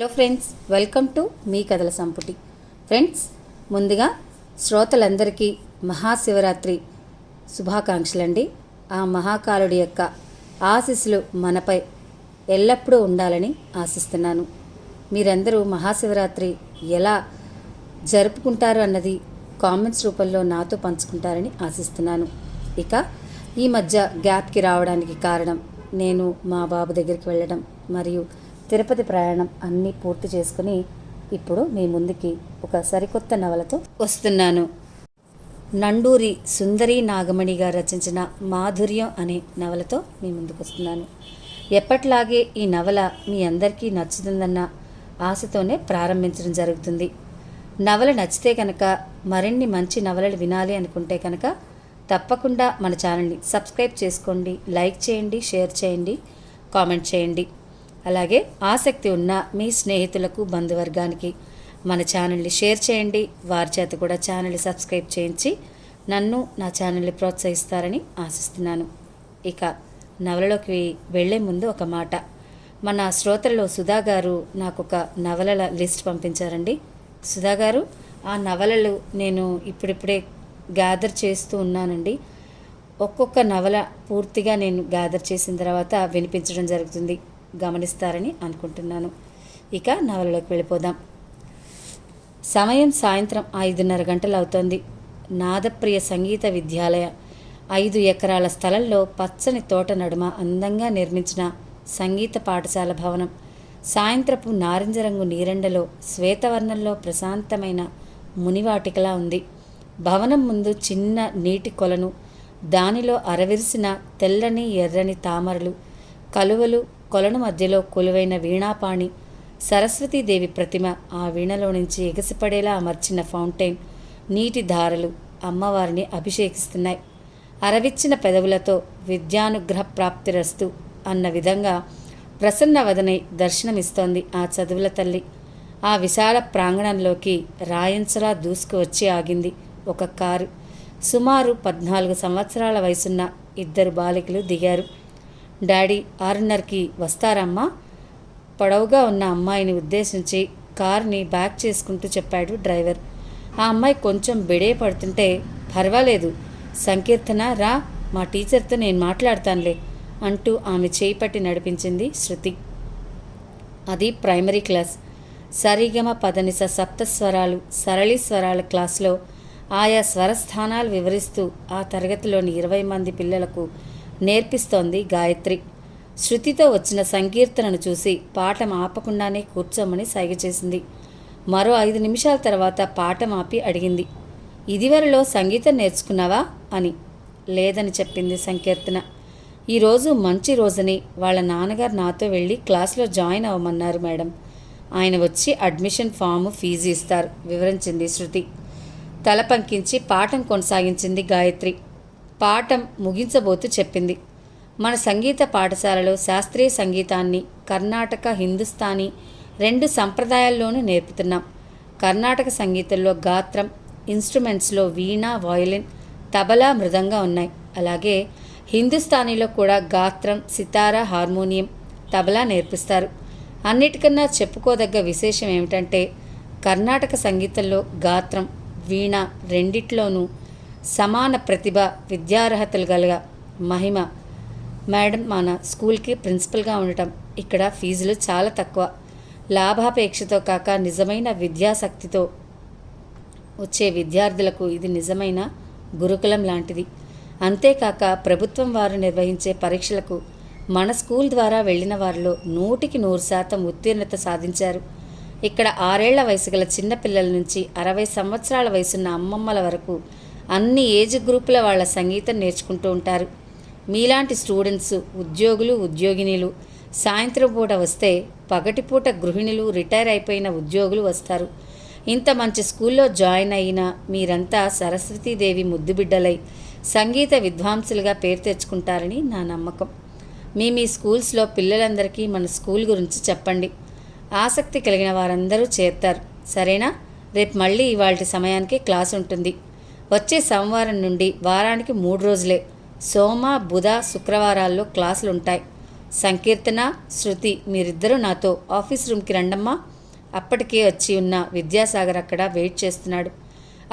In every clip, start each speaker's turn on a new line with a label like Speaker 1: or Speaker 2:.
Speaker 1: Hello friends, welcome to me కథల సంపుటి. Friends, ముందుగా శ్రోతలందరికీ మహాశివరాత్రి శుభాకాంక్షలండి. ఆ మహాకాలుడి యొక్క ఆశీస్సులు మనపై ఎల్లప్పుడూ ఉండాలని ఆశిస్తున్నాను. మీరందరూ మహాశివరాత్రి ఎలా జరుపుకుంటారు అన్నది కామెంట్స్ రూపంలో నాతో పంచుకుంటారని ఆశిస్తున్నాను. ఇక ఈ మధ్య గ్యాప్కి రావడానికి కారణం నేను మా బాబు దగ్గరికి వెళ్ళడం మరియు తిరుపతి ప్రయాణం అన్నీ పూర్తి చేసుకుని ఇప్పుడు మీ ముందుకి ఒక సరికొత్త నవలతో వస్తున్నాను. నండూరి సుందరి నాగమణి గారు రచించిన మాధుర్యం అనే నవలతో మీ ముందుకు వస్తున్నాను. ఎప్పట్లాగే ఈ నవల మీ అందరికీ నచ్చుతుందన్న ఆశతోనే ప్రారంభించడం జరుగుతుంది. నవల నచ్చితే కనుక, మరిన్ని మంచి నవలలు వినాలి అనుకుంటే కనుక తప్పకుండా మన ఛానల్ని సబ్స్క్రైబ్ చేసుకోండి, లైక్ చేయండి, షేర్ చేయండి, కామెంట్ చేయండి. అలాగే ఆసక్తి ఉన్న మీ స్నేహితులకు, బంధువర్గానికి మన ఛానల్ని షేర్ చేయండి. వారి చేత కూడా ఛానల్ని సబ్స్క్రైబ్ చేయించి నన్ను, నా ఛానల్ని ప్రోత్సహిస్తారని ఆశిస్తున్నాను. ఇక నవలలోకి వెళ్లే ముందు ఒక మాట. మన శ్రోతల్లో సుధా గారు నాకు ఒక నవలల లిస్ట్ పంపించారండి. సుధా గారు, ఆ నవలలు నేను ఇప్పుడిప్పుడే గ్యాదర్ చేస్తూ ఉన్నానండి. ఒక్కొక్క నవల పూర్తిగా నేను గ్యాదర్ చేసిన తర్వాత వినిపించడం జరుగుతుంది. గమనిస్తారని అనుకుంటున్నాను. ఇక నవలలోకి వెళ్ళిపోదాం. సమయం సాయంత్రం 5:30 గంటలు అవుతోంది. నాదప్రియ సంగీత విద్యాలయ 5 ఎకరాల స్థలంలో పచ్చని తోట నడుమ అందంగా నిర్మించిన సంగీత పాఠశాల భవనం సాయంత్రపు నారింజ రంగు నీరెండలో శ్వేతవర్ణంలో ప్రశాంతమైన మునివాటికలా ఉంది. భవనం ముందు చిన్న నీటి కొలను, దానిలో అరవిరిసిన తెల్లని ఎర్రని తామరలు, కలువలు, కొలను మధ్యలో కొలువైన వీణాపాణి, సరస్వతీదేవి ప్రతిమ, ఆ వీణలో నుంచి ఎగసిపడేలా అమర్చిన ఫౌంటైన్, నీటి ధారలు అమ్మవారిని అభిషేకిస్తున్నాయి. అరవిచ్చిన పెదవులతో విద్యానుగ్రహ ప్రాప్తిరస్తు అన్న విధంగా ప్రసన్నవదనై దర్శనమిస్తోంది ఆ చదువుల తల్లి. ఆ విశాల ప్రాంగణంలోకి రాయంచలా దూసుకువచ్చి ఆగింది ఒక కారు. సుమారు 14 సంవత్సరాల వయసున్న 2 బాలికలు దిగారు. డాడీ 6:30కి వస్తారమ్మా? పొడవుగా ఉన్న అమ్మాయిని ఉద్దేశించి కారుని బ్యాక్ చేసుకుంటూ చెప్పాడు డ్రైవర్. ఆ అమ్మాయి కొంచెం బెడే పడుతుంటే, పర్వాలేదు సంకీర్తన రా, మా టీచర్తో నేను మాట్లాడతానులే అంటూ ఆమె చేయి పట్టి నడిపించింది శృతి. అది ప్రైమరీ క్లాస్. సరిగమ పదనిస సప్తస్వరాలు, సరళి స్వరాల క్లాస్లో ఆయా స్వరస్థానాలు వివరిస్తూ ఆ తరగతిలోని 20 మంది పిల్లలకు నేర్పిస్తోంది గాయత్రి. శృతితో వచ్చిన సంకీర్తనను చూసి పాఠం ఆపకుండానే కూర్చోమని సైగ చేసింది. మరో 5 నిమిషాల తర్వాత పాఠం ఆపి అడిగింది, ఇదివరలో సంగీతం నేర్చుకున్నావా అని. లేదని చెప్పింది సంకీర్తన. ఈరోజు మంచి రోజుని వాళ్ళ నాన్నగారు నాతో వెళ్ళి క్లాస్లో జాయిన్ అవ్వమన్నారు మేడం. ఆయన వచ్చి అడ్మిషన్ ఫాము, ఫీజు ఇస్తారు, వివరించింది శృతి. తల పంకించి పాఠం కొనసాగించింది గాయత్రి. పాఠం ముగించబోతూ చెప్పింది, మన సంగీత పాఠశాలలో శాస్త్రీయ సంగీతాన్ని కర్ణాటక, హిందుస్థానీ 2 సంప్రదాయాల్లోనూ నేర్పుతున్నాం. కర్ణాటక సంగీతంలో గాత్రం, ఇన్స్ట్రుమెంట్స్లో వీణ, వయలిన్, తబలా, మృదంగా ఉన్నాయి. అలాగే హిందుస్థానీలో కూడా గాత్రం, సితారా, హార్మోనియం, తబలా నేర్పిస్తారు. అన్నిటికన్నా చెప్పుకోదగ్గ విశేషం ఏమిటంటే కర్ణాటక సంగీతంలో గాత్రం, వీణ రెండిట్లోనూ సమాన ప్రతిభ, విద్యార్హతలు గల మహిమ మేడం మన స్కూల్కి ప్రిన్సిపల్గా ఉండటం. ఇక్కడ ఫీజులు చాలా తక్కువ. లాభాపేక్షతో కాక నిజమైన విద్యాశక్తితో వచ్చే విద్యార్థులకు ఇది నిజమైన గురుకులం లాంటిది. అంతేకాక ప్రభుత్వం వారు నిర్వహించే పరీక్షలకు మన స్కూల్ ద్వారా వెళ్ళిన వారిలో 100% ఉత్తీర్ణత సాధించారు. ఇక్కడ 6 ఏళ్ల వయసు గల చిన్నపిల్లల నుంచి 60 సంవత్సరాల వయసున్న అమ్మమ్మల వరకు అన్ని ఏజ్ గ్రూపుల వాళ్ళ సంగీతం నేర్చుకుంటూ ఉంటారు. మీలాంటి స్టూడెంట్స్, ఉద్యోగులు, ఉద్యోగినీలు సాయంత్రం పూట వస్తే పగటిపూట గృహిణులు, రిటైర్ అయిపోయిన ఉద్యోగులు వస్తారు. ఇంత మంచి స్కూల్లో జాయిన్ అయిన మీరంతా సరస్వతీదేవి ముద్దుబిడ్డలై సంగీత విద్వాంసులుగా పేరు తెచ్చుకుంటారని నా నమ్మకం. మీ స్కూల్స్లో పిల్లలందరికీ మన స్కూల్ గురించి చెప్పండి. ఆసక్తి కలిగిన వారందరూ చేరుతారు, సరేనా? రేపు మళ్ళీ ఇవాల్టి సమయానికి క్లాస్ ఉంటుంది. వచ్చే సోమవారం నుండి వారానికి 3 రోజులే, సోమ, బుధ, శుక్రవారాల్లో క్లాసులు ఉంటాయి. సంకీర్తన, శృతి మీరిద్దరూ నాతో ఆఫీస్ రూమ్కి రండమ్మా. అప్పటికే వచ్చి ఉన్న విద్యాసాగర్ అక్కడ వెయిట్ చేస్తున్నాడు.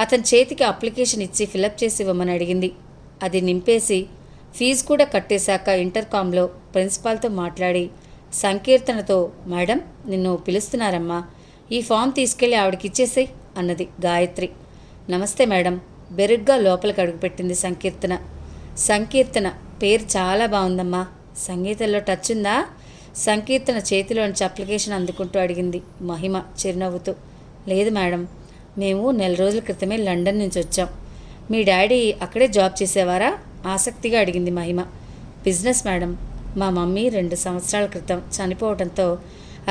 Speaker 1: అతని చేతికి అప్లికేషన్ ఇచ్చి ఫిలప్ చేసి ఇవ్వమని అడిగింది. అది నింపేసి ఫీజు కూడా కట్టేశాక ఇంటర్కామ్లో ప్రిన్సిపాల్తో మాట్లాడి సంకీర్తనతో, మేడం నిన్ను పిలుస్తున్నారమ్మా, ఈ ఫామ్ తీసుకెళ్ళి ఆవిడకి ఇచ్చేసేయ్ అన్నది గాయత్రి. నమస్తే మేడం, బెరుగ్గా లోపలికి అడుగుపెట్టింది సంకీర్తన. సంకీర్తన పేరు చాలా బాగుందమ్మా, సంగీతంలో టచ్ ఉందా? సంకీర్తన చేతిలోంచి అప్లికేషన్ అందుకుంటూ అడిగింది మహిమ చిరునవ్వుతూ. లేదు మేడం, మేము 4 రోజుల క్రితమే లండన్ నుంచి వచ్చాం. మీ డాడీ అక్కడే జాబ్ చేసేవారా? ఆసక్తిగా అడిగింది మహిమ. బిజినెస్ మేడం, మా మమ్మీ 2 సంవత్సరాల క్రితం చనిపోవడంతో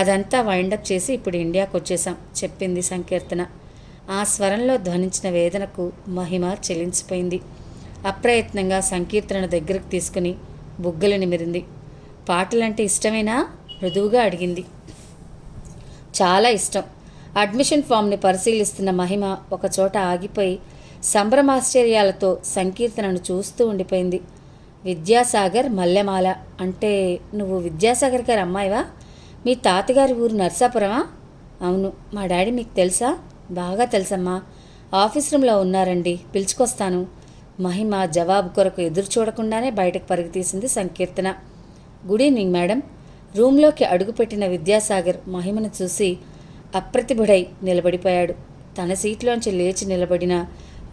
Speaker 1: అదంతా వైండప్ చేసి ఇప్పుడు ఇండియాకు వచ్చేసాం చెప్పింది సంకీర్తన. ఆ స్వరంలో ధ్వనించిన వేదనకు మహిమ చెలించిపోయింది. అప్రయత్నంగా సంకీర్తన దగ్గరకు తీసుకుని బుగ్గలు నిమిరింది. పాటలంటే ఇష్టమేనా? మృదువుగా అడిగింది. చాలా ఇష్టం. అడ్మిషన్ ఫామ్ని పరిశీలిస్తున్న మహిమ ఒకచోట ఆగిపోయి సంభ్రమాశ్చర్యాలతో సంకీర్తనను చూస్తూ ఉండిపోయింది. విద్యాసాగర్ మల్లెమాల అంటే నువ్వు విద్యాసాగర్ గారి అమ్మాయివా? మీ తాతగారి ఊరు నర్సాపురమా? అవును. మా డాడీ మీకు తెలుసా? బాగా తెలుసమ్మా. ఆఫీస్ రూమ్లో ఉన్నారండి, పిలుచుకొస్తాను. మహిమ జవాబు కొరకు ఎదురు చూడకుండానే బయటకు పరుగు తీసింది సంకీర్తన. Good evening madam. రూమ్లోకి అడుగుపెట్టిన విద్యాసాగర్ మహిమను చూసి అప్రతిభుడై నిలబడిపోయాడు. తన సీట్లోంచి లేచి నిలబడిన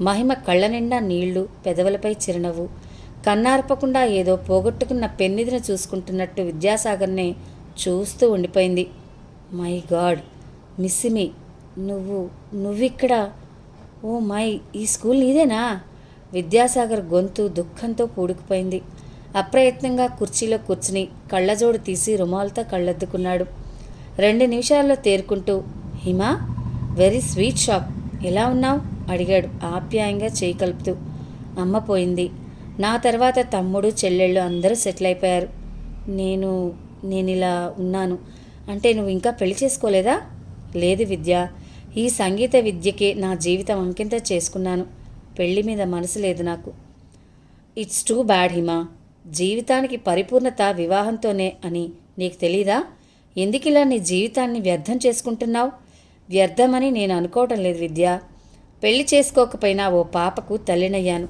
Speaker 1: మహిమ కళ్ళ నిండా నీళ్లు, పెదవులపై చిరునవ్వు. కన్నార్పకుండా ఏదో పోగొట్టుకున్న పెన్నిధిని చూసుకుంటున్నట్టు విద్యాసాగర్నే చూస్తూ ఉండిపోయింది. మై గాడ్ మిస్సిమి, నువ్విక్కడ? ఓ మై, ఈ స్కూల్ నీదేనా? విద్యాసాగర్ గొంతు దుఃఖంతో పూడుకుపోయింది. అప్రయత్నంగా కుర్చీలో కూర్చుని కళ్ళజోడు తీసి రుమాలతో కళ్ళద్దుకున్నాడు. 2 నిమిషాల్లో తేరుకుంటూ, హిమా, వెరీ స్వీట్ షాప్, ఎలా ఉన్నావు అడిగాడు ఆప్యాయంగా చేయి కలుపుతూ. అమ్మ పోయింది. నా తర్వాత తమ్ముడు, చెల్లెళ్ళు అందరూ సెటిల్ అయిపోయారు. నేనిలా ఉన్నాను. అంటే నువ్వు ఇంకా పెళ్లి చేసుకోలేదా? లేదు విద్య, ఈ సంగీత విద్యకే నా జీవితం అంకితం చేసుకున్నాను. పెళ్లి మీద మనసు లేదు నాకు. It's too bad Hima. జీవితానికి పరిపూర్ణత వివాహంతోనే అని నీకు తెలీదా? ఎందుకిలా నీ జీవితాన్ని వ్యర్థం చేసుకుంటున్నావు? వ్యర్థమని నేను అనుకోవటం లేదు విద్య. పెళ్లి చేసుకోకపోయినా ఓ పాపకు తల్లినయ్యాను.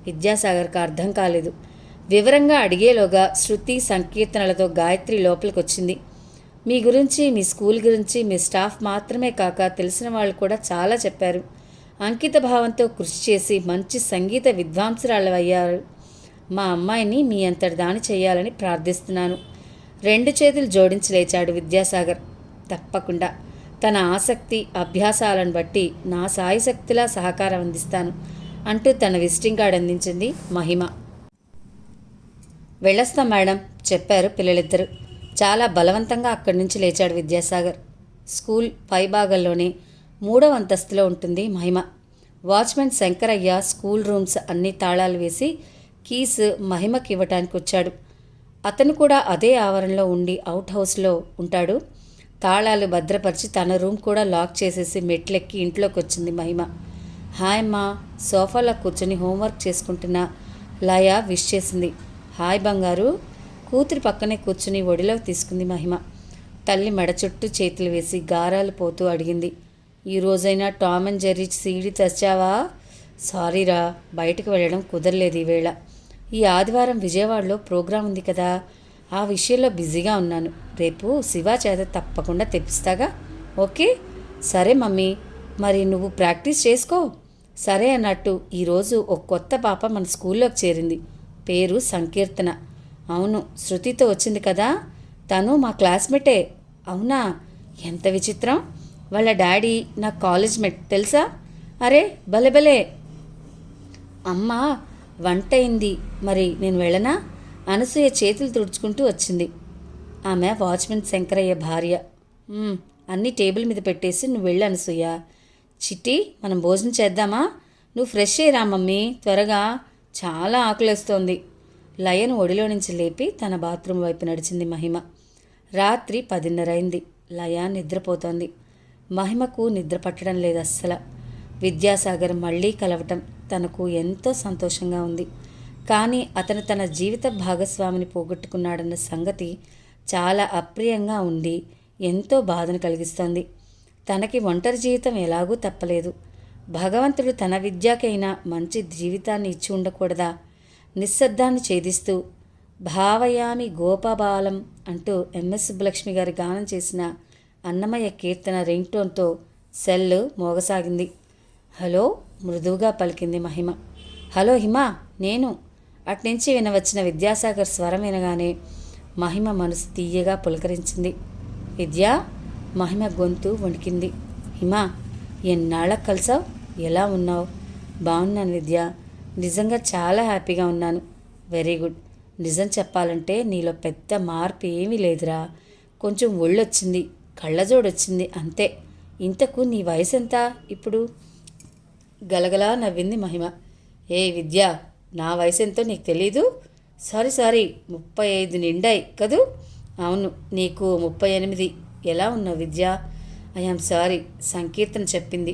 Speaker 1: విద్యాసాగర్కి అర్థం కాలేదు. వివరంగా అడిగేలోగా శృతి, సంకీర్తనలతో గాయత్రి లోపలికి వచ్చింది. మీ గురించి, మీ స్కూల్ గురించి, మీ స్టాఫ్ మాత్రమే కాక తెలిసిన వాళ్ళు కూడా చాలా చెప్పారు. అంకిత భావంతో కృషి చేసి మంచి సంగీత విద్వాంసురాలయ్యారు. మా అమ్మాయిని మీ అంతటి దాని చేయాలని ప్రార్థిస్తున్నాను. 2 చేతులు జోడించి లేచాడు విద్యాసాగర్. తప్పకుండా తన ఆసక్తి, అభ్యాసాలను బట్టి నా సాయశక్తిలా సహకారం అందిస్తాను అంటూ తన విజిటింగ్ కార్డు అందించింది మహిమ. వెళ్ళొస్తాం మేడం చెప్పారు పిల్లలిద్దరూ. చాలా బలవంతంగా అక్కడి నుంచి లేచాడు విద్యాసాగర్. స్కూల్ పైభాగంలోనే 3వ అంతస్తులో ఉంటుంది మహిమ. వాచ్మెన్ శంకరయ్య స్కూల్ రూమ్స్ అన్ని తాళాలు వేసి కీస్ మహిమకి ఇవ్వటానికి వచ్చాడు. అతను కూడా అదే ఆవరణలో ఉండి అవుట్ హౌస్లో ఉంటాడు. తాళాలు భద్రపరిచి తన రూమ్ కూడా లాక్ చేసేసి మెట్లెక్కి ఇంట్లోకి వచ్చింది మహిమ. హాయ్ అమ్మా. సోఫాలో కూర్చొని హోంవర్క్ చేసుకుంటున్న లయ విష్ చేసింది. హాయ్ బంగారు. కూతురి పక్కనే కూర్చుని ఒడిలోకి తీసుకుంది మహిమ. తల్లి మెడ చుట్టూ చేతులు వేసి గారాలు పోతూ అడిగింది, ఈ రోజైనా టామ్ అండ్ జెర్రీ సీడీ తెచ్చావా? సారీరా, బయటకు వెళ్ళడం కుదరలేదు ఈవేళ. ఈ ఆదివారం విజయవాడలో ప్రోగ్రాం ఉంది కదా, ఆ విషయంలో బిజీగా ఉన్నాను. రేపు శివ చేత తప్పకుండా తెప్పిస్తాగా. ఓకే? సరే మమ్మీ, మరి నువ్వు ప్రాక్టీస్ చేసుకో. సరే అన్నట్టు ఈరోజు ఒక కొత్త పాప మన స్కూల్లోకి చేరింది. పేరు సంకీర్తన. అవును, శృతితో వచ్చింది కదా, తను మా క్లాస్మేటే. అవునా? ఎంత విచిత్రం. వాళ్ళ డాడీ నా కాలేజ్ మేట్ తెలుసా? అరే భలే. అమ్మ వంట అయింది, మరి నేను వెళ్ళనా? అనసూయ చేతులు తుడుచుకుంటూ వచ్చింది. ఆమె వాచ్మెన్ శంకరయ్య భార్య. అన్నీ టేబుల్ మీద పెట్టేసి నువ్వు వెళ్ళు అనసూయ. చిట్టి, మనం భోజనం చేద్దామా? నువ్వు ఫ్రెష్ అయ్యిరా మమ్మీ, త్వరగా, చాలా ఆకలేస్తోంది. లయను ఒడిలో నుంచి లేపి తన బాత్రూమ్ వైపు నడిచింది మహిమ. రాత్రి 10:30 అయింది. లయ నిద్రపోతోంది. మహిమకు నిద్ర పట్టడం లేదు అస్సలు. విద్యాసాగర్ మళ్ళీ కలవటం తనకు ఎంతో సంతోషంగా ఉంది. కానీ అతను తన జీవిత భాగస్వామిని పోగొట్టుకున్నాడన్న సంగతి చాలా అప్రియంగా ఉండి ఎంతో బాధను కలిగిస్తోంది. తనకి ఒంటరి జీవితం ఎలాగూ తప్పలేదు. భగవంతుడు తన విద్యకైనా మంచి జీవితాన్ని ఇచ్చి ఉండకూడదా? నిశ్శబ్దాన్ని ఛేదిస్తూ భావయామి గోపబాలం అంటూ ఎంఎస్ సుబ్బలక్ష్మి గారి గానం చేసిన అన్నమయ్య కీర్తన రింగ్ టోన్తో సెల్ మోగసాగింది. హలో మృదువుగా పలికింది మహిమ. హలో హిమా, నేను. అట్నుంచి వినవచ్చిన విద్యాసాగర్ స్వరం వినగానే మహిమ మనసు తీయగా పులకరించింది. విద్యా, మహిమ గొంతు వణికింది. హిమా, ఎన్నాళ్ళకు కలిసావు? ఎలా ఉన్నావు? బాగున్నాను విద్య, నిజంగా చాలా హ్యాపీగా ఉన్నాను. Very good. నిజం చెప్పాలంటే నీలో పెద్ద మార్పు ఏమీ లేదురా. కొంచెం ఒళ్ళొచ్చింది, కళ్ళజోడొచ్చింది అంతే. ఇంతకు నీ వయసు ఎంత ఇప్పుడు? గలగలా నవ్వింది మహిమ. ఏ విద్య, నా వయసు ఎంతో నీకు తెలీదు? సారీ 35 నిండాయి కదూ? అవును, నీకు 38. ఎలా ఉన్నావు విద్య? ఐఆమ్ సారీ, సంకీర్తన చెప్పింది.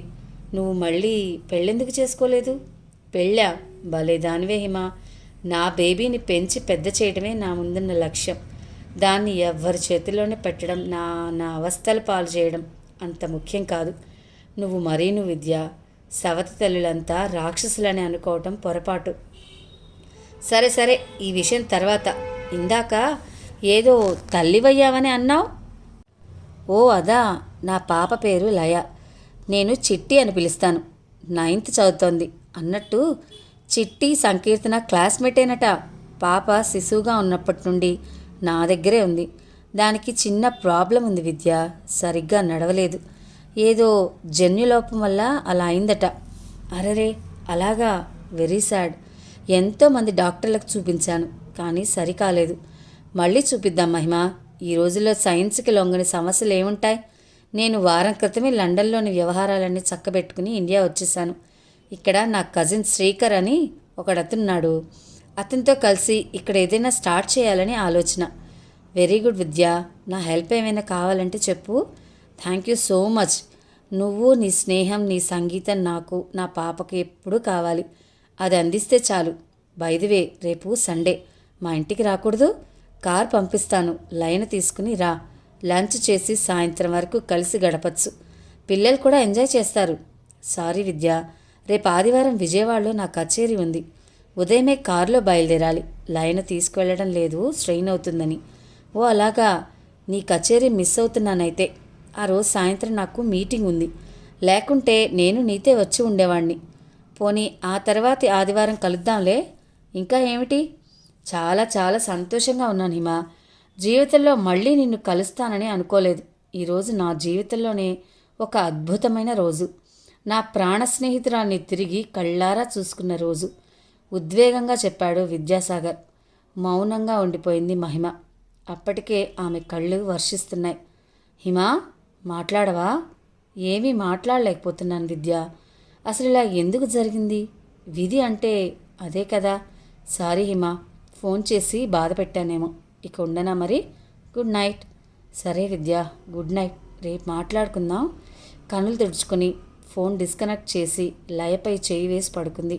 Speaker 1: నువ్వు మళ్ళీ పెళ్ళెందుకు చేసుకోలేదు? పెళ్ళా? భలే దానివే హిమా. నా బేబీని పెంచి పెద్ద చేయడమే నా ముందున్న లక్ష్యం. దాన్ని ఎవ్వరి చేతిలోనే పెట్టడం, నా అవస్థలు పాలు చేయడం అంత ముఖ్యం కాదు. నువ్వు విద్య, సవతి తల్లులంతా రాక్షసులని అనుకోవటం పొరపాటు. సరే, ఈ విషయం తర్వాత. ఇందాక ఏదో తల్లివయ్యావని అన్నావు? ఓ అదా, నా పాప పేరు లయ. నేను చిట్టి అని పిలుస్తాను. 9th చదువుతోంది. అన్నట్టు చిట్టి సంకీర్తన క్లాస్మేటేనట. పాప శిశువుగా ఉన్నప్పటి నుండి నా దగ్గరే ఉంది. దానికి చిన్న ప్రాబ్లం ఉంది విద్య, సరిగ్గా నడవలేదు. ఏదో జన్యులోపం వల్ల అలా అయిందట. అరరే, అలాగా? Very sad. ఎంతోమంది డాక్టర్లకు చూపించాను, కానీ సరికాలేదు. మళ్ళీ చూపిద్దాం మహిమ. ఈ రోజుల్లో సైన్స్కి లొంగని సమస్యలు ఏముంటాయి? నేను వారం క్రితమే లండన్లోని వ్యవహారాలన్నీ చక్కబెట్టుకుని ఇండియా వచ్చేసాను. ఇక్కడ నా కజిన్ శ్రీకర్ అని ఒకడతున్నాడు. అతనితో కలిసి ఇక్కడ ఏదైనా స్టార్ట్ చేయాలని ఆలోచన. వెరీ గుడ్ విద్య. నా హెల్ప్ ఏమైనా కావాలంటే చెప్పు. Thank you so much. నువ్వు, నీ స్నేహం, నీ సంగీతం నాకు, నా పాపకి ఎప్పుడూ కావాలి. అది అందిస్తే చాలు. బై ది వే, రేపు సండే. మా ఇంటికి రాకూడదు? కార్ పంపిస్తాను, లైన్ తీసుకుని రా. లంచ్ చేసి సాయంత్రం వరకు కలిసి గడపచ్చు. పిల్లలు కూడా ఎంజాయ్ చేస్తారు. సారీ విద్య, రేపు ఆదివారం విజయవాడలో నా కచేరీ ఉంది. ఉదయమే కారులో బయలుదేరాలి. లైన్ తీసుకువెళ్ళడం లేదు, స్ట్రెయిన్ అవుతుందని. ఓ అలాగా, నీ కచేరీ మిస్ అవుతున్నానైతే. ఆ రోజు సాయంత్రం నాకు మీటింగ్ ఉంది. లేకుంటే నేను నీతే వచ్చి ఉండేవాణ్ణి. పోనీ ఆ తర్వాతి ఆదివారం కలుద్దాంలే. ఇంకా ఏమిటి? చాలా సంతోషంగా ఉన్నాను హిమా. జీవితంలో మళ్ళీ నిన్ను కలుస్తానని అనుకోలేదు. ఈరోజు నా జీవితంలోనే ఒక అద్భుతమైన రోజు. నా ప్రాణ స్నేహితురాన్ని తిరిగి కళ్ళారా చూసుకున్న రోజు. ఉద్వేగంగా చెప్పాడు విద్యాసాగర్. మౌనంగా ఉండిపోయింది మహిమ. అప్పటికే ఆమె కళ్ళు వర్షిస్తున్నాయి. హిమా, మాట్లాడవా? ఏమీ మాట్లాడలేకపోతున్నాను విద్య. అసలు ఇలా ఎందుకు జరిగింది? విధి అంటే అదే కదా. సారీ హిమా, ఫోన్ చేసి బాధ పెట్టానేమో. ఇక ఉండనా మరి? Good night. సరే విద్య, గుడ్ నైట్. రేపు మాట్లాడుకుందాం. కనులు తుడుచుకొని ఫోన్ డిస్కనెక్ట్ చేసి లయపై చేయి వేసి పడుకుంది.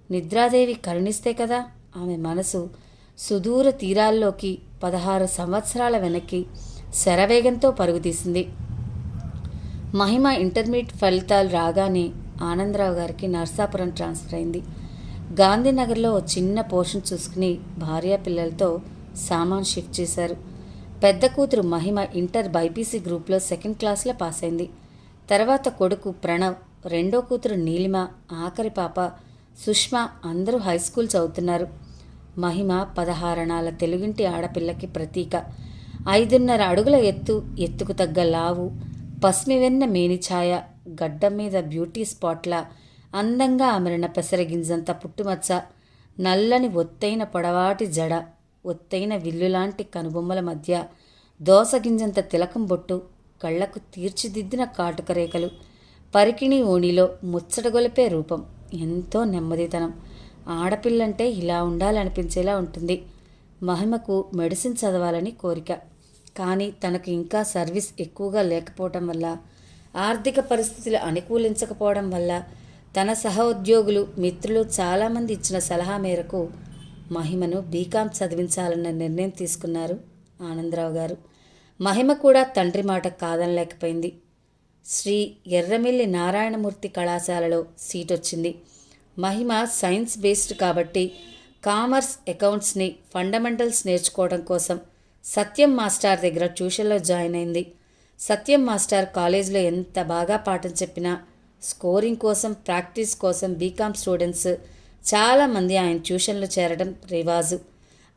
Speaker 1: నిద్రాదేవి కరుణిస్తే కదా. ఆమె మనసు సుదూర తీరాల్లోకి 16 సంవత్సరాల వెనక్కి శరవేగంతో పరుగుతీసింది. మహిమ ఇంటర్మీడియట్ ఫలితాలు రాగానే ఆనందరావు గారికి నర్సాపురం ట్రాన్స్ఫర్ అయింది. గాంధీనగర్లో చిన్న పోర్షన్ చూసుకుని భార్య పిల్లలతో సామాన్ షిఫ్ట్ చేశారు. పెద్ద కూతురు మహిమ ఇంటర్ బైపీసీ గ్రూప్లో 2nd క్లాస్లో పాస్ అయింది. తర్వాత కొడుకు ప్రణవ్, రెండో కూతురు నీలిమ, ఆఖరి పాప సుష్మా అందరూ హై స్కూల్ చదువుతున్నారు. మహిమ 16 అణాల తెలుగింటి ఆడపిల్లకి ప్రతీక. 5.5 అడుగుల ఎత్తుకు తగ్గ లావు, పస్మివెన్న మేనిఛాయ, గడ్డం మీద బ్యూటీ స్పాట్లా అందంగా అమరిన పెసరగింజంత పుట్టుమచ్చ, నల్లని ఒత్తైన పొడవాటి జడ, ఒత్తైన విల్లులాంటి కనుబొమ్మల మధ్య దోసగింజంత తిలకం బొట్టు, కళ్లకు తీర్చిదిద్దిన కాటుక రేఖలు, పరికిణి ఓణిలో ముచ్చటగొలిపే రూపం, ఎంతో నెమ్మదితనం. ఆడపిల్లంటే ఇలా ఉండాలనిపించేలా ఉంటుంది. మహిమకు మెడిసిన్ చదవాలని కోరిక. కానీ తనకు ఇంకా సర్వీస్ ఎక్కువగా లేకపోవడం వల్ల, ఆర్థిక పరిస్థితులు అనుకూలించకపోవడం వల్ల, తన సహోద్యోగులు మిత్రులు చాలామంది ఇచ్చిన సలహా మేరకు మహిమను బీకాం చదివించాలన్న నిర్ణయం తీసుకున్నారు ఆనందరావు గారు. మహిమ కూడా తండ్రి మాట కాదనలేకపోయింది. శ్రీ ఎర్రమిల్లి నారాయణమూర్తి కళాశాలలో సీట్ వచ్చింది. మహిమ సైన్స్ బేస్డ్ కాబట్టి కామర్స్, అకౌంట్స్ని ఫండమెంటల్స్ నేర్చుకోవడం కోసం సత్యం మాస్టర్ దగ్గర ట్యూషన్లో జాయిన్ అయింది. సత్యం మాస్టర్ కాలేజీలో ఎంత బాగా పాఠం చెప్పినా స్కోరింగ్ కోసం, ప్రాక్టీస్ కోసం బీకాం స్టూడెంట్స్ చాలామంది ఆయన ట్యూషన్లో చేరడం రివాజు.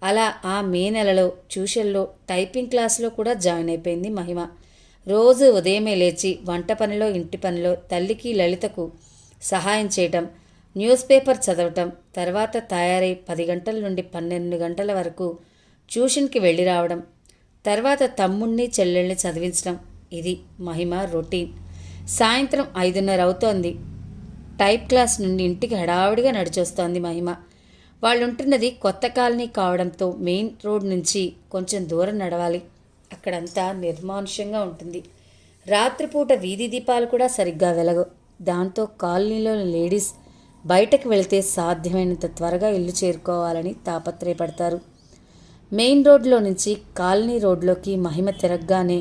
Speaker 1: అలా ఆ మే నెలలో ట్యూషన్లో టైపింగ్ క్లాస్లో కూడా జాయిన్ అయిపోయింది మహిమ. రోజు ఉదయమే లేచి వంట పనిలో, ఇంటి పనిలో తల్లికి లలితకు సహాయం చేయటం, న్యూస్ పేపర్ చదవటం, తర్వాత తయారై 10 గంటల నుండి 12 గంటల వరకు ట్యూషన్కి వెళ్ళి రావడం, తర్వాత తమ్ముణ్ణి చెల్లెల్ని చదివించడం. ఇది మహిమ రొటీన్. సాయంత్రం 5:30 అవుతోంది. టైప్ క్లాస్ నుండి ఇంటికి హడావుడిగా నడిచొస్తోంది మహిమ. వాళ్ళుంటున్నది కొత్త కాలనీ కావడంతో మెయిన్ రోడ్ నుంచి కొంచెం దూరం నడవాలి. అక్కడంతా నిర్మానుష్యంగా ఉంటుంది. రాత్రిపూట వీధి దీపాలు కూడా సరిగ్గా వెలగవు. దాంతో కాలనీలోని లేడీస్ బయటకు వెళితే సాధ్యమైనంత త్వరగా ఇల్లు చేరుకోవాలని తాపత్రయపడతారు. మెయిన్ రోడ్లో నుంచి కాలనీ రోడ్లోకి మహిమ తిరగగానే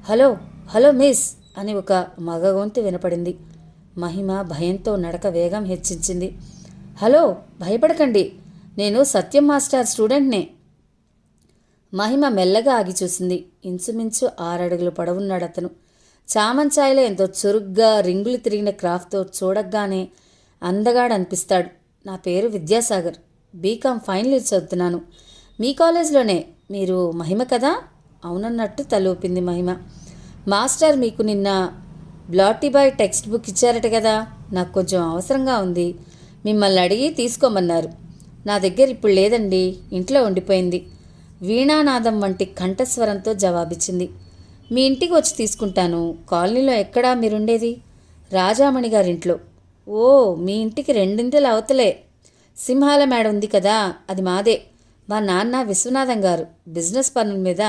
Speaker 1: హలో హలో మిస్ అని ఒక మగ గొంతు వినపడింది. మహిమ భయంతో నడక వేగం హెచ్చించింది. హలో, భయపడకండి, నేను సత్యం మాస్టర్ స్టూడెంట్నే. మహిమ మెల్లగా ఆగి చూసింది. ఇంచుమించు 6 అడుగులు పొడవున్నాడు అతను. చామంచాయిలో ఎంతో చురుగ్గా రింగులు తిరిగిన క్రాఫ్ట్తో చూడగానే అందగాడనిపిస్తాడు. నా పేరు విద్యాసాగర్, బీకాం ఫైనల్ ఇయర్ చదువుతున్నాను. మీ కాలేజీలోనే. మీరు మహిమ కదా? అవునన్నట్టు తలూపింది మహిమ. మాస్టర్ మీకు నిన్న బ్లాటీబాయ్ టెక్స్ట్ బుక్ ఇచ్చారట కదా, నాకు కొంచెం అవసరంగా ఉంది, మిమ్మల్ని అడిగి తీసుకోమన్నారు. నా దగ్గర ఇప్పుడు లేదండి, ఇంట్లో ఉండిపోయింది, వీణానాదం వంటి కంఠస్వరంతో జవాబిచ్చింది. మీ ఇంటికి వచ్చి తీసుకుంటాను. కాలనీలో ఎక్కడా మీరుండేది? రాజామణి గారింట్లో. ఓ, మీ ఇంటికి 2 అవతలే సింహాల మేడ ఉంది కదా, అది మాదే. మా నాన్న విశ్వనాథం గారు బిజినెస్ పనుల మీద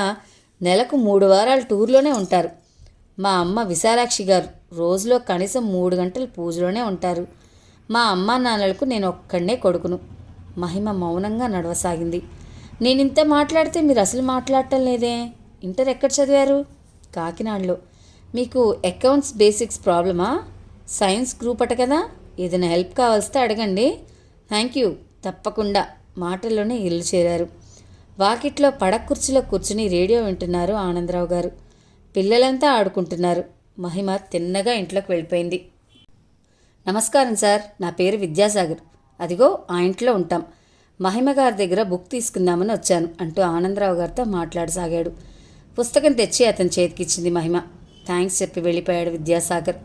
Speaker 1: నెలకు 3 వారాలు టూర్లోనే ఉంటారు. మా అమ్మ విశాలాక్షి గారు రోజులో కనీసం 3 గంటలు పూజలోనే ఉంటారు. మా అమ్మా నాన్నలకు నేను ఒక్కడనే కొడుకును. మహిమ మౌనంగా నడవసాగింది. నేనింత మాట్లాడితే మీరు అసలు మాట్లాడటం లేదే. ఇంటర్ ఎక్కడ చదివారు? కాకినాడలో. మీకు అకౌంట్స్ బేసిక్స్ ప్రాబ్లమా? సైన్స్ గ్రూప్ అట కదా, ఏదైనా హెల్ప్ కావాల్స్తే అడగండి. థ్యాంక్ యూ, తప్పకుండా. మాటల్లోనే ఇల్లు చేరారు. వాకిట్లో పడక కుర్చీలో కూర్చుని రేడియో వింటున్నారు ఆనందరావు గారు. పిల్లలంతా ఆడుకుంటున్నారు. మహిమ తిన్నగా ఇంట్లోకి వెళ్ళిపోయింది. నమస్కారం సార్, నా పేరు విద్యాసాగర్, అదిగో ఆ ఇంట్లో ఉంటాం. మహిమ గారి దగ్గర బుక్ తీసుకుందామని వచ్చాను అంటూ ఆనందరావు గారితో మాట్లాడసాగాడు. పుస్తకం తెచ్చి అతని చేతికిచ్చింది మహిమ. థ్యాంక్స్ చెప్పి వెళ్ళిపోయాడు విద్యాసాగర్.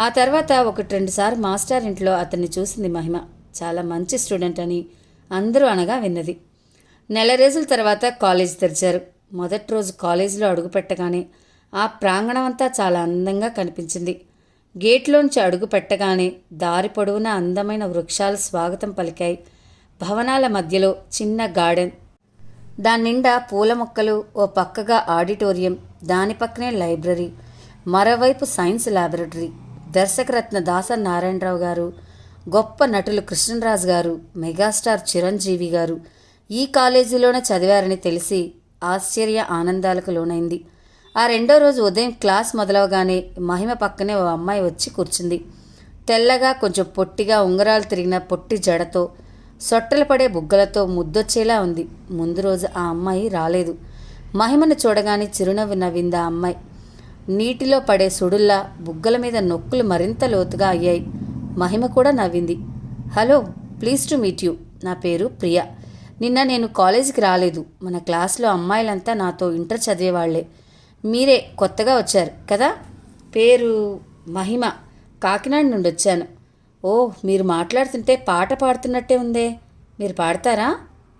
Speaker 1: ఆ తర్వాత 1-2 సార్లు మాస్టర్ ఇంట్లో అతన్ని చూసింది మహిమ. చాలా మంచి స్టూడెంట్ అని అందరూ అనగా విన్నది. నెల రోజుల తర్వాత కాలేజీ తెరిచారు. మొదటి రోజు కాలేజీలో అడుగుపెట్టగానే ఆ ప్రాంగణం అంతా చాలా అందంగా కనిపించింది. గేట్లోంచి అడుగు పెట్టగానే దారి పొడవునా అందమైన వృక్షాలు స్వాగతం పలికాయి. భవనాల మధ్యలో చిన్న గార్డెన్, దాని నిండా పూల మొక్కలు, ఓ పక్కగా ఆడిటోరియం, దాని పక్కనే లైబ్రరీ, మరోవైపు సైన్స్ ల్యాబొరేటరీ. దర్శకరత్న దాసరి నారాయణరావు గారు, గొప్ప నటులు కృష్ణరాజు గారు, మెగాస్టార్ చిరంజీవి గారు ఈ కాలేజీలోనే చదివారని తెలిసి ఆశ్చర్య ఆనందాలకు లోనైంది. ఆ రెండో రోజు ఉదయం క్లాస్ మొదలవగానే మహిమ పక్కనే ఓ అమ్మాయి వచ్చి కూర్చుంది. తెల్లగా, కొంచెం పొట్టిగా, ఉంగరాలు తిరిగిన పొట్టి జడతో, సొట్టలు పడే బుగ్గలతో ముద్దొచ్చేలా ఉంది. ముందు రోజు ఆ అమ్మాయి రాలేదు. మహిమను చూడగానే చిరునవ్వు నవ్వింది ఆ అమ్మాయి. నీటిలో పడే సుడుల్లా బుగ్గల మీద నొక్కులు మరింత లోతుగా అయ్యాయి. మహిమ కూడా నవ్వింది. Hello, please to meet you. నా పేరు ప్రియా. నిన్న నేను కాలేజీకి రాలేదు. మన క్లాస్లో అమ్మాయిలంతా నాతో ఇంటర్ చదివేవాళ్లే. మీరే కొత్తగా వచ్చారు కదా? పేరు మహిమ, కాకినాడ నుండి వచ్చాను. ఓ, మీరు మాట్లాడుతుంటే పాట పాడుతున్నట్టే ఉందే. మీరు పాడతారా?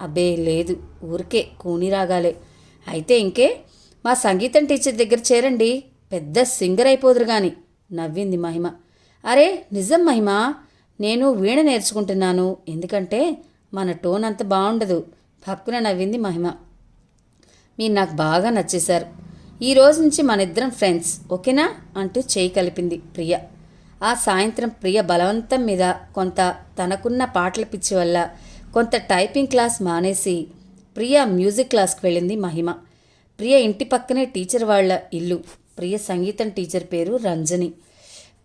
Speaker 1: అబ్బే లేదు, ఊరికే కూని రాగాలే. అయితే ఇంకే, మా సంగీతం టీచర్ దగ్గర చేరండి, పెద్ద సింగర్ అయిపోదురు గాని, నవ్వింది మహిమ. అరే నిజం మహిమ, నేను వీణ నేర్చుకుంటున్నాను, ఎందుకంటే మన టోన్ అంత బాగుండదు. పక్కున నవ్వింది మహిమ. మీరు నాకు బాగా నచ్చేశారు. ఈ రోజు నుంచి మన ఇద్దరం ఫ్రెండ్స్, ఓకేనా అంటూ చేయి కలిపింది ప్రియ. ఆ సాయంత్రం ప్రియ బలవంతం మీద కొంత తనకున్న పాటల పిచ్చి వల్ల కొంత టైపింగ్ క్లాస్ మానేసి ప్రియ మ్యూజిక్ క్లాస్కి వెళ్ళింది మహిమ. ప్రియ ఇంటి పక్కనే టీచర్ వాళ్ళ ఇల్లు. ప్రియ సంగీతం టీచర్ పేరు రంజని.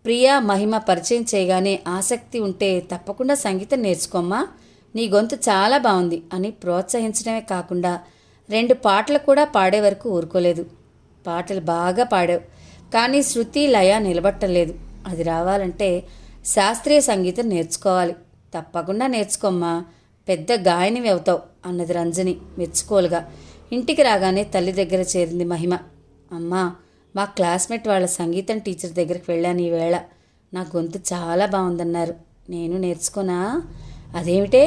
Speaker 1: ప్రియ మహిమ పరిచయం చేయగానే ఆసక్తి ఉంటే తప్పకుండా సంగీతం నేర్చుకోమ్మా, నీ గొంతు చాలా బాగుంది అని ప్రోత్సహించడమే కాకుండా 2 పాటలు కూడా పాడే వరకు ఊరుకోలేదు. పాటలు బాగా పాడావు, కానీ శృతి లయ నిలబట్టలేదు. అది రావాలంటే శాస్త్రీయ సంగీతం నేర్చుకోవాలి. తప్పకుండా నేర్చుకోమ్మా, పెద్ద గాయనివి అవుతావు అన్నది రంజని మెచ్చుకోలుగా. ఇంటికి రాగానే తల్లి దగ్గర చేరింది మహిమ. అమ్మా, మా క్లాస్మేట్ వాళ్ళ సంగీతం టీచర్ దగ్గరికి వెళ్ళాను ఈవేళ. నా గొంతు చాలా బాగుందన్నారు. నేను నేర్చుకోనా? అదేమిటే,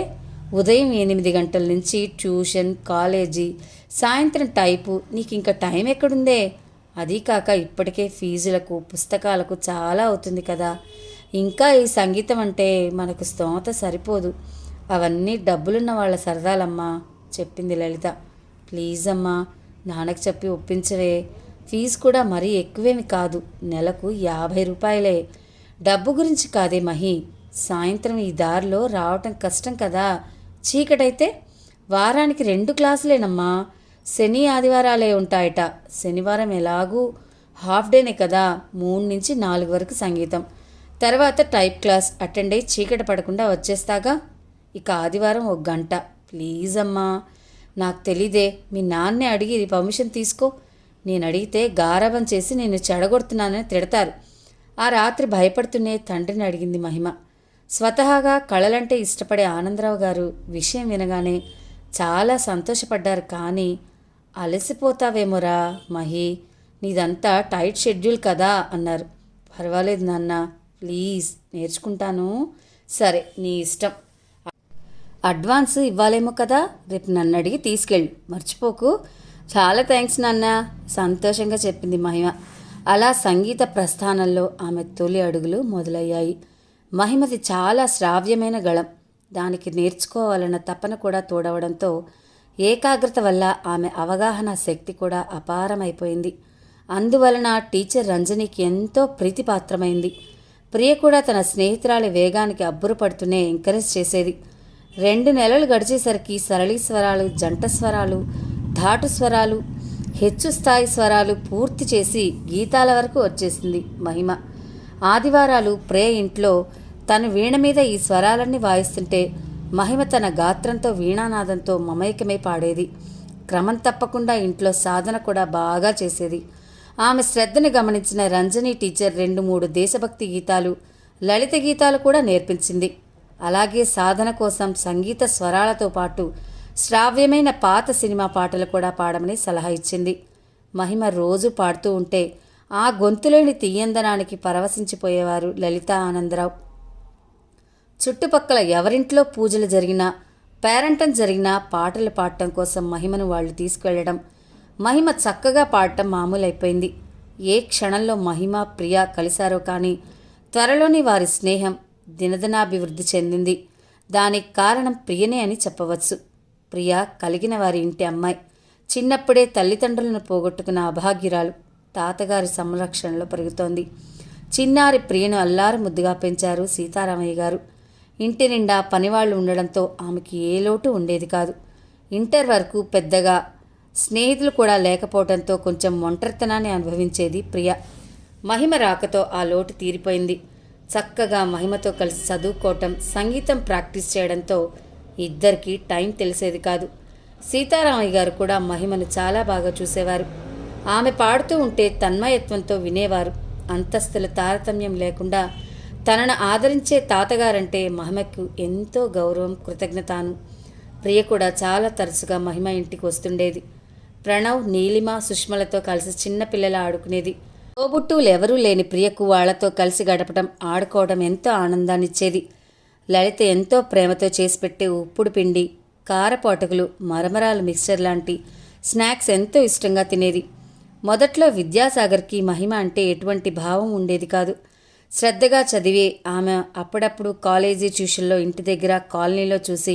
Speaker 1: ఉదయం 8 గంటల నుంచి ట్యూషన్, కాలేజీ, సాయంత్రం టైపు, నీకు ఇంకా టైం ఎక్కడుందే? అదీ కాక ఇప్పటికే ఫీజులకు పుస్తకాలకు చాలా అవుతుంది కదా. ఇంకా ఈ సంగీతం అంటే మనకు స్తోమత సరిపోదు. అవన్నీ డబ్బులున్న వాళ్ళ సరదాలమ్మా చెప్పింది లలిత. ప్లీజ్ అమ్మా, నాన్నకు చెప్పి ఒప్పించవే. ఫీజు కూడా మరీ ఎక్కువేమి కాదు, నెలకు 50 రూపాయలే. డబ్బు గురించి కాదే మహి, సాయంత్రం ఈ దారిలో రావటం కష్టం కదా. చీకటైతే వారానికి 2 క్లాసులేనమ్మా. శని ఆదివారాలే ఉంటాయట. శనివారం ఎలాగూ హాఫ్ డేనే కదా, 3 నుంచి 4 వరకు సంగీతం. తర్వాత టైప్ క్లాస్ అటెండ్ అయ్యి చీకటి పడకుండా వచ్చేస్తాగా. ఇక ఆదివారం 1 గంట. ప్లీజ్ అమ్మా, నాకు తెలీదే, మీ నాన్నే అడిగి పర్మిషన్ తీసుకో. నేను అడిగితే గారాబం చేసి నేను చెడగొడుతున్నానని తిడతారు. ఆ రాత్రి భయపడుతూనే తండ్రిని అడిగింది మహిమ. స్వతహాగా కళలంటే ఇష్టపడే ఆనందరావు గారు విషయం వినగానే చాలా సంతోషపడ్డారు. కానీ అలసిపోతావేమోరా మహి, నీదంతా టైట్ షెడ్యూల్ కదా అన్నారు. పర్వాలేదు నాన్న, ప్లీజ్ నేర్చుకుంటాను. సరే, నీ ఇష్టం. అడ్వాన్స్ ఇవ్వాలేమో కదా, రేపు నన్ను అడిగి తీసుకెళ్ళు, మర్చిపోకు. చాలా థ్యాంక్స్ నాన్న, సంతోషంగా చెప్పింది మహిమ. అలా సంగీత ప్రస్థానంలో ఆమె తొలి అడుగులు మొదలయ్యాయి. మహిమది చాలా శ్రావ్యమైన గళం. దానికి నేర్చుకోవాలన్న తపన కూడా తోడవడంతో ఏకాగ్రత వల్ల ఆమె అవగాహన శక్తి కూడా అపారమైపోయింది. అందువలన టీచర్ రంజనికి ఎంతో ప్రీతిపాత్రమైంది. ప్రియ కూడా తన స్నేహితురాలి వేగానికి అబ్బురపడుతూనే ఎంకరేజ్ చేసేది. 2 నెలలు గడిచేసరికి సరళీ స్వరాలు, జంట స్వరాలు, ధాటు స్వరాలు, హెచ్చు స్థాయి స్వరాలు పూర్తి చేసి గీతాల వరకు వచ్చేసింది మహిమ. ఆదివారాలు ప్రియ ఇంట్లో తను వీణ మీద ఈ స్వరాలన్నీ వాయిస్తుంటే మహిమ తన గాత్రంతో వీణానాదంతో మమైకమై పాడేది. క్రమం తప్పకుండా ఇంట్లో సాధన కూడా బాగా చేసేది. ఆమె శ్రద్ధను గమనించిన రంజని టీచర్ 2-3 దేశభక్తి గీతాలు, లలిత గీతాలు కూడా నేర్పించింది. అలాగే సాధన కోసం సంగీత స్వరాలతో పాటు శ్రావ్యమైన పాత సినిమా పాటలు కూడా పాడమని సలహా ఇచ్చింది. మహిమ రోజు పాడుతూ ఉంటే ఆ గొంతులోని తీయందనానికి పరవశించిపోయేవారు లలిత, ఆనందరావు. చుట్టుపక్కల ఎవరింట్లో పూజలు జరిగినా, పేరంటం జరిగినా పాటలు పాడటం కోసం మహిమను వాళ్ళు తీసుకువెళ్ళడం, మహిమ చక్కగా పాడటం మామూలైపోయింది. ఏ క్షణంలో మహిమ, ప్రియ కలిశారో కానీ త్వరలోని వారి స్నేహం దినదినాభివృద్ధి చెందింది. దానికి కారణం ప్రియనే అని చెప్పవచ్చు. ప్రియ కలిగిన వారి ఇంటి అమ్మాయి. చిన్నప్పుడే తల్లిదండ్రులను పోగొట్టుకున్న అభాగ్యురాలు. తాతగారి సంరక్షణలో పెరుగుతోంది. చిన్నారి ప్రియను అల్లారు ముద్దుగా పెంచారు సీతారామయ్య గారు. ఇంటి నిండా పనివాళ్లు ఉండడంతో ఆమెకి ఏ లోటు ఉండేది కాదు. ఇంటర్ వరకు పెద్దగా స్నేహితులు కూడా లేకపోవడంతో కొంచెం ఒంటరితనాన్ని అనుభవించేది ప్రియ. మహిమ రాకతో ఆ లోటు తీరిపోయింది. చక్కగా మహిమతో కలిసి చదువుకోవటం, సంగీతం ప్రాక్టీస్ చేయడంతో ఇద్దరికీ టైం తెలిసేది కాదు. సీతారామయ్య గారు కూడా మహిమను చాలా బాగా చూసేవారు. ఆమె పాడుతూ ఉంటే తన్మయత్వంతో వినేవారు. అంతస్తుల తారతమ్యం లేకుండా తనను ఆదరించే తాతగారంటే మహిమకు ఎంతో గౌరవం, కృతజ్ఞతను. ప్రియ కూడా చాలా తరచుగా మహిమ ఇంటికి వస్తుండేది. ప్రణవ్, నీలిమ, సుష్మలతో కలిసి చిన్నపిల్లలా ఆడుకునేది. తోబుట్టువులు ఎవరూ లేని ప్రియకు వాళ్లతో కలిసి గడపడం, ఆడుకోవడం ఎంతో ఆనందాన్నిచ్చేది. లలిత ఎంతో ప్రేమతో చేసిపెట్టే ఉప్పుడు పిండి, కారపు అటుకులు, మరమరాలు మిక్స్చర్ లాంటి స్నాక్స్ ఎంతో ఇష్టంగా తినేది. మొదట్లో విద్యాసాగర్కి మహిమ అంటే ఎటువంటి భావం ఉండేది కాదు. శ్రద్ధగా చదివే ఆమె అప్పుడప్పుడు కాలేజీ ట్యూషన్లో, ఇంటి దగ్గర, కాలనీలో చూసి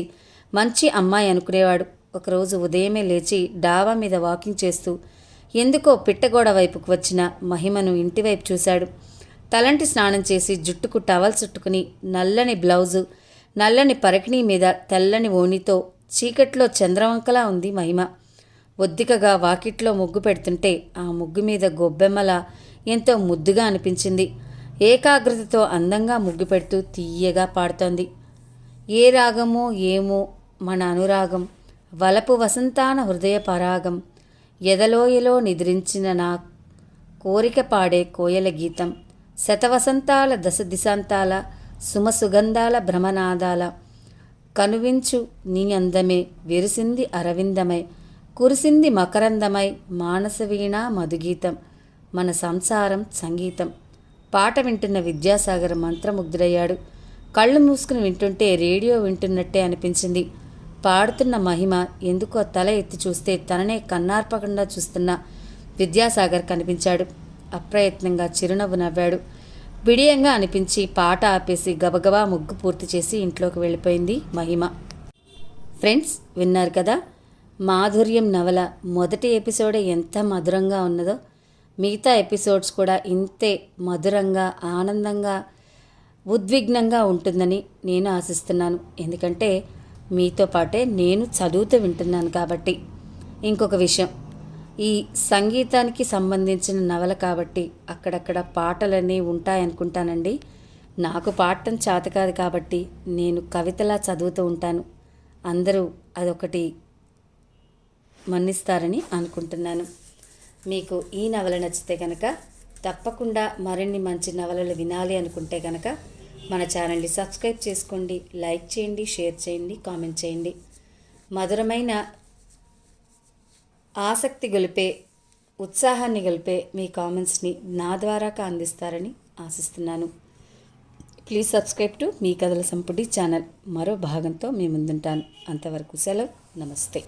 Speaker 1: మంచి అమ్మాయి అనుకునేవాడు. ఒకరోజు ఉదయమే లేచి డాబా మీద వాకింగ్ చేస్తూ ఎందుకో పిట్టగోడ వైపుకు వచ్చిన మహిమను ఇంటివైపు చూశాడు. తలంటి స్నానం చేసి జుట్టుకు టవల్ చుట్టుకుని నల్లని బ్లౌజు, నల్లని పరికిణీ మీద తెల్లని ఓణితో చీకట్లో చంద్రవంకలా ఉంది మహిమ. ఒద్దికగా వాకిట్లో ముగ్గు పెడుతుంటే ఆ ముగ్గు మీద గొబ్బెమ్మలా ఎంతో ముద్దుగా అనిపించింది. ఏకాగ్రతతో అందంగా ముగ్గు పెడుతూ తీయగా పాడుతోంది. ఏ రాగమో ఏమో మన అనురాగం, వలపు వసంతాన హృదయ పరాగం, ఎదలోయలో నిద్రించిన నా కోరిక పాడే కోయల గీతం, శతవసంతాల దశ దిశాంతాల సుమసుగంధాల భ్రమనాదాల, కనువించు నీ అందమే విరిసింది అరవిందమై, కురిసింది మకరందమై, మానసవీణ మధుగీతం, మన సంసారం సంగీతం. పాట వింటున్న విద్యాసాగర్ మంత్రముగ్ధుడయ్యాడు. కళ్ళు మూసుకుని వింటుంటే రేడియో వింటున్నట్టే అనిపించింది. పాడుతున్న మహిమ ఎందుకో తల ఎత్తి చూస్తే తననే కన్నార్పకుండా చూస్తున్న విద్యాసాగర్ కనిపించాడు. అప్రయత్నంగా చిరునవ్వు నవ్వాడు. బిడియంగా అనిపించి పాట ఆపేసి గబగబా ముగ్గు పూర్తి చేసి ఇంట్లోకి వెళ్ళిపోయింది మహిమ. ఫ్రెండ్స్, విన్నారు కదా, మాధుర్యం నవల మొదటి ఎపిసోడే ఎంత మధురంగా ఉన్నదో మిగతా ఎపిసోడ్స్ కూడా ఇంతే మధురంగా, ఆనందంగా, ఉద్విగ్నంగా ఉంటుందని నేను ఆశిస్తున్నాను. ఎందుకంటే మీతో పాటే నేను చదువుతూ వింటున్నాను కాబట్టి. ఇంకొక విషయం, ఈ సంగీతానికి సంబంధించిన నవల కాబట్టి అక్కడక్కడ పాటలన్నీ ఉంటాయనుకుంటానండి. నాకు పాడటం చేత కాదు కాబట్టి నేను కవితలా చదువుతూ ఉంటాను. అందరూ అదొకటి మన్నిస్తారని అనుకుంటున్నాను. మీకు ఈ నవల నచ్చితే కనుక తప్పకుండా మరిన్ని మంచి నవలలు వినాలి అనుకుంటే కనుక మన ఛానల్ని సబ్స్క్రైబ్ చేసుకోండి, లైక్ చేయండి, షేర్ చేయండి, కామెంట్ చేయండి. మధురమైన ఆసక్తి గొలిపే, ఉత్సాహాన్ని గొలిపే మీ కామెంట్స్ని నా ద్వారా అందిస్తారని ఆశిస్తున్నాను. ప్లీజ్ సబ్స్క్రైబ్ టు మీ కథల సంపుటి ఛానల్. మరో భాగంతో మీ ముందుంటాను. అంతవరకు సెలవు. నమస్తే.